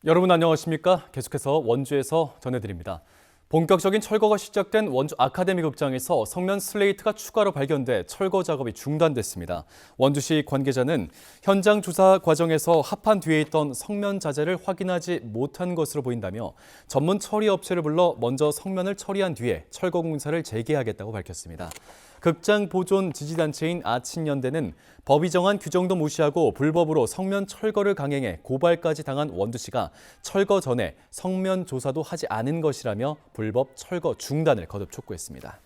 여러분 안녕하십니까? 계속해서 원주에서 전해드립니다. 본격적인 철거가 시작된 원주 아카데미 극장에서 성면 슬레이트가 추가로 발견돼 철거 작업이 중단됐습니다. 원주시 관계자는 현장 조사 과정에서 합판 뒤에 있던 성면 자재를 확인하지 못한 것으로 보인다며 전문 처리 업체를 불러 먼저 성면을 처리한 뒤에 철거 공사를 재개하겠다고 밝혔습니다. 극장 보존 지지단체인 아친연대는 법이 정한 규정도 무시하고 불법으로 성면 철거를 강행해 고발까지 당한 원주시가 철거 전에 성면 조사도 하지 않은 것이라며 불법 철거 중단을 거듭 촉구했습니다.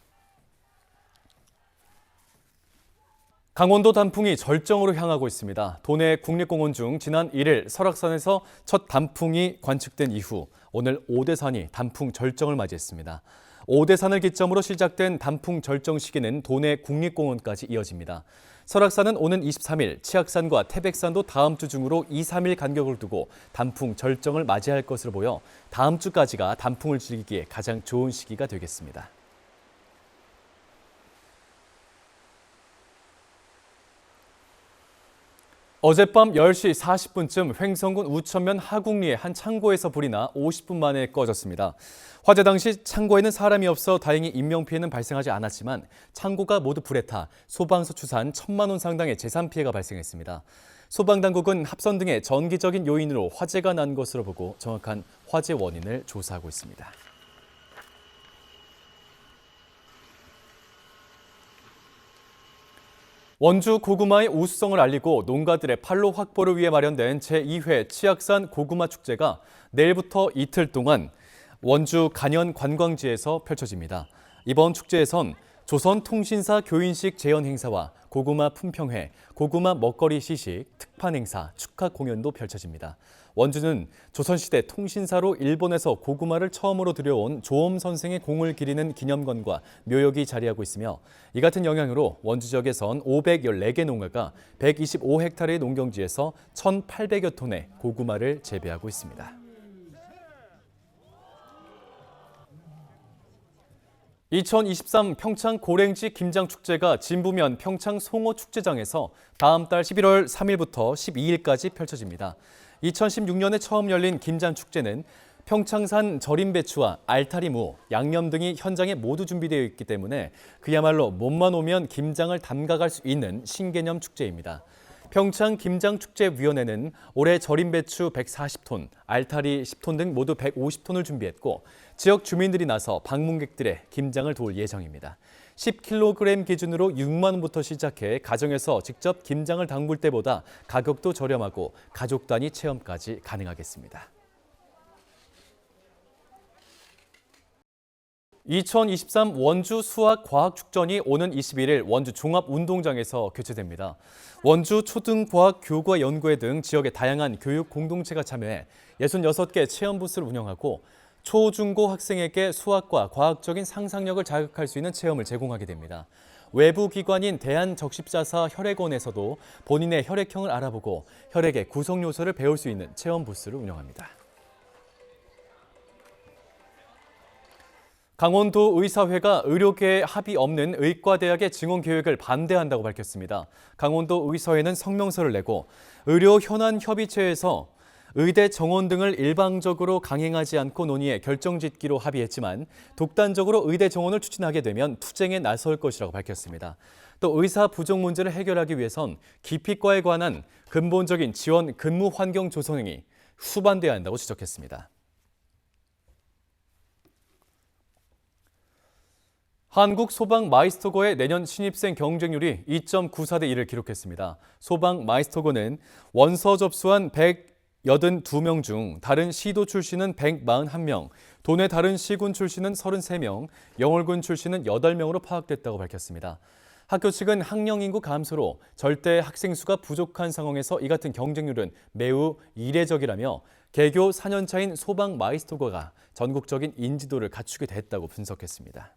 강원도 단풍이 절정으로 향하고 있습니다. 도내 국립공원 중 지난 1일 설악산에서 첫 단풍이 관측된 이후 오늘 오대산이 단풍 절정을 맞이했습니다. 오대산을 기점으로 시작된 단풍 절정 시기는 도내 국립공원까지 이어집니다. 설악산은 오는 23일, 치악산과 태백산도 다음 주 중으로 2, 3일 간격을 두고 단풍 절정을 맞이할 것으로 보여 다음 주까지가 단풍을 즐기기에 가장 좋은 시기가 되겠습니다. 어젯밤 10시 40분쯤 횡성군 우천면 하국리의 한 창고에서 불이 나 50분 만에 꺼졌습니다. 화재 당시 창고에는 사람이 없어 다행히 인명피해는 발생하지 않았지만 창고가 모두 불에 타 소방서 추산 1,000만 원 상당의 재산 피해가 발생했습니다. 소방당국은 합선 등의 전기적인 요인으로 화재가 난 것으로 보고 정확한 화재 원인을 조사하고 있습니다. 원주 고구마의 우수성을 알리고 농가들의 판로 확보를 위해 마련된 제2회 치악산 고구마 축제가 내일부터 이틀 동안 원주 간현 관광지에서 펼쳐집니다. 이번 축제에선 조선통신사 교인식 재현 행사와 고구마 품평회, 고구마 먹거리 시식, 특판 행사, 축하 공연도 펼쳐집니다. 원주는 조선시대 통신사로 일본에서 고구마를 처음으로 들여온 조엄 선생의 공을 기리는 기념관과 묘역이 자리하고 있으며 이 같은 영향으로 원주 지역에선 514개 농가가 125헥타르의 농경지에서 1,800여 톤의 고구마를 재배하고 있습니다. 2023 평창 고랭지 김장축제가 진부면 평창 송어축제장에서 다음 달 11월 3일부터 12일까지 펼쳐집니다. 2016년에 처음 열린 김장축제는 평창산 절임 배추와 알타리 무, 양념 등이 현장에 모두 준비되어 있기 때문에 그야말로 몸만 오면 김장을 담가갈 수 있는 신개념 축제입니다. 평창 김장축제위원회는 올해 절임 배추 140톤, 알타리 10톤 등 모두 150톤을 준비했고 지역 주민들이 나서 방문객들의 김장을 도울 예정입니다. 10kg 기준으로 6만 원부터 시작해 가정에서 직접 김장을 담글 때보다 가격도 저렴하고 가족 단위 체험까지 가능하겠습니다. 2023 원주 수학과학축전이 오는 21일 원주 종합운동장에서 개최됩니다. 원주 초등과학교과연구회 등 지역의 다양한 교육 공동체가 참여해 66개 체험 부스를 운영하고 초, 중고 학생에게 수학과 과학적인 상상력을 자극할 수 있는 체험을 제공하게 됩니다. 외부 기관인 대한적십자사 혈액원에서도 본인의 혈액형을 알아보고 혈액의 구성 요소를 배울 수 있는 체험 부스를 운영합니다. 강원도 의사회가 의료계에 합의 없는 의과대학의 증원 계획을 반대한다고 밝혔습니다. 강원도 의사회는 성명서를 내고 의료 현안 협의체에서 의대 정원 등을 일방적으로 강행하지 않고 논의해 결정 짓기로 합의했지만 독단적으로 의대 정원을 추진하게 되면 투쟁에 나설 것이라고 밝혔습니다. 또 의사 부족 문제를 해결하기 위해선 기피과에 관한 근본적인 지원 근무 환경 조성이 수반돼야 한다고 지적했습니다. 한국 소방 마이스터고의 내년 신입생 경쟁률이 2.94대 1을 기록했습니다. 소방 마이스터고는 원서 접수한 182명 중 다른 시도 출신은 141명, 도내 다른 시군 출신은 33명, 영월군 출신은 8명으로 파악됐다고 밝혔습니다. 학교 측은 학령 인구 감소로 절대 학생 수가 부족한 상황에서 이 같은 경쟁률은 매우 이례적이라며 개교 4년차인 소방 마이스터고가 전국적인 인지도를 갖추게 됐다고 분석했습니다.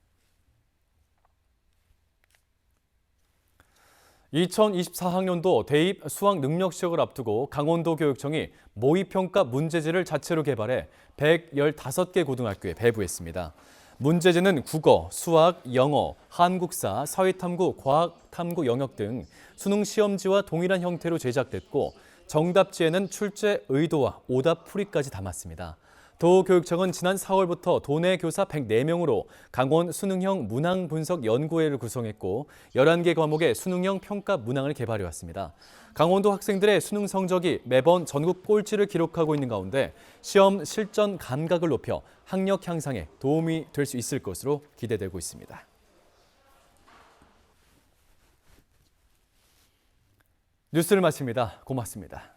2024학년도 대입 수학 능력 시험을 앞두고 강원도 교육청이 모의평가 문제지를 자체로 개발해 115개 고등학교에 배부했습니다. 문제제는 국어, 수학, 영어, 한국사, 사회탐구, 과학탐구 영역 등 수능 시험지와 동일한 형태로 제작됐고 정답지에는 출제 의도와 오답 풀이까지 담았습니다. 도교육청은 지난 4월부터 도내 교사 104명으로 강원 수능형 문항 분석 연구회를 구성했고 11개 과목의 수능형 평가 문항을 개발해왔습니다. 강원도 학생들의 수능 성적이 매번 전국 꼴찌를 기록하고 있는 가운데 시험 실전 감각을 높여 학력 향상에 도움이 될 수 있을 것으로 기대되고 있습니다. 뉴스를 마칩니다. 고맙습니다.